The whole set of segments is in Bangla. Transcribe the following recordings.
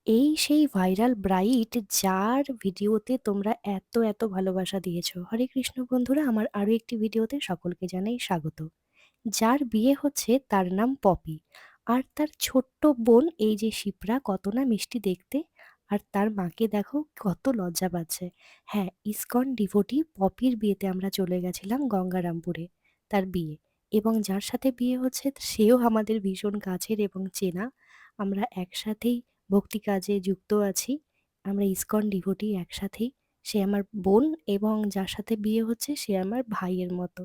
এই সেই ভাইরাল ব্রাইট যার ভিডিওতে তোমরা এত ভালোবাসা দিয়েছো। হরে কৃষ্ণ বন্ধুরা, আমার আরো একটি ভিডিওতে সকলকে জানাই স্বাগত। যার বিয়ে হচ্ছে তার নাম পপি। আর তার ছোট্ট বোন এই যে শিপ্রা, কত না মিষ্টি দেখতে। আর তার মাকে দেখো কত লজ্জা পাচ্ছে। হ্যাঁ, ইসকন ডিভোটি পপির বিয়েতে আমরা চলে গেছিলাম গঙ্গারামপুরে, তার বিয়ে। এবং যার সাথে বিয়ে হচ্ছে সেও আমাদের ভীষণ কাছের এবং চেনা। আমরা একসাথেই ভক্তি কাজে যুক্ত আছি। আমরা ইসকন ডিভোটি একসাথেই। সে আমার বোন এবং যার সাথে বিয়ে হচ্ছে সে আমার ভাইয়ের মতো।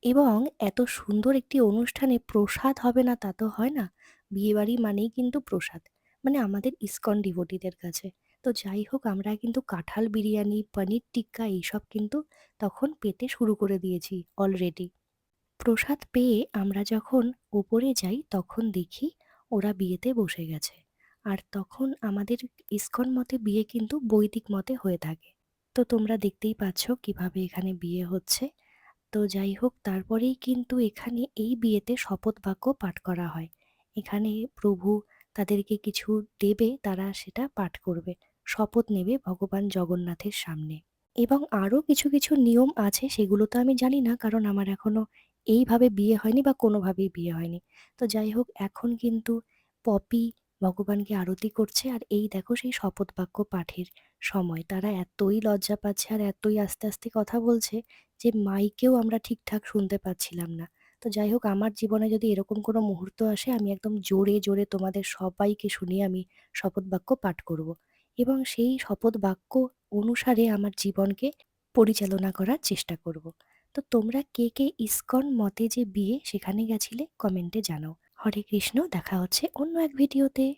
এবং এত সুন্দর একটি অনুষ্ঠানে প্রসাদ হবে না তা তো হয় না। বিয়েবাড়ি মানেই কিন্তু প্রসাদ। মানে আমাদের ইসকন ডিভোটিদের কাছে। তো যাই হোক, আমরা কিন্তু কাঁঠাল বিরিয়ানি, পনির টিক্কা এইসব কিন্তু তখন পেতে শুরু করে দিয়েছি অলরেডি। প্রসাদ পেয়ে আমরা যখন উপরে যাই তখন দেখি ওরা বিয়েতে বসে গেছে। আর তখন আমাদের ইসকন মতে বিয়ে কিন্তু বৈদিক মতে হয়ে থাকে। তো তোমরা দেখতেই পাচ্ছ কিভাবে এখানে বিয়ে হচ্ছে। তো যাই হোক, তারপরেই কিন্তু এখানে এই বিয়েতে শপথ বাক্য পাঠ করা হয়। এখানে প্রভু তাদেরকে কিছু দেবে, তারা সেটা পাঠ করবে। শপথ নেবে ভগবান জগন্নাথের সামনে। এবং আরো কিছু নিয়ম আছে, সেগুলো তো আমি জানি না, কারণ আমার এখনো এইভাবে বিয়ে হয়নি বা কোনোভাবেই বিয়ে হয়নি। তো যাই হোক, এখন কিন্তু পপি ভগবানকে আরতি করছে আর এই দেখো সেই শপথ বাক্য পাঠের সময় তারা এতই লজ্জা পাচ্ছে আর এতই আস্তে কথা বলছে যে মাইকেও আমরা ঠিকঠাক শুনতে পাচ্ছিলাম না। তো যাই হোক, আমার জীবনে যদি এরকম কোনো মুহূর্ত আসে আমি একদম জোরে তোমাদের সবাইকে শুনিয়ে আমি শপথ বাক্য পাঠ করব। এবং সেই শপথ বাক্য অনুসারে আমার জীবনকে পরিচালনা করার চেষ্টা করব। তো তোমরা কে ইসকন মতে যে বিয়ে সেখানে গেছিলে কমেন্টে জানাও। হরে কৃষ্ণ, দেখা হচ্ছে অন্য এক ভিডিওতে।